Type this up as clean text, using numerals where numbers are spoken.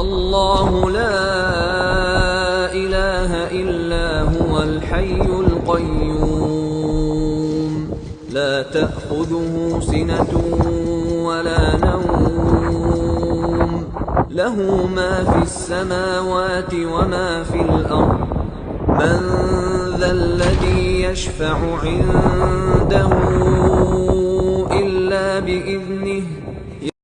الله لا إله إلا هو الحي القيوم لا تأخذه سنة ولا نوم له ما في السماوات وما في الأرض من ذا الذي يشفع عنده إلا بإذنه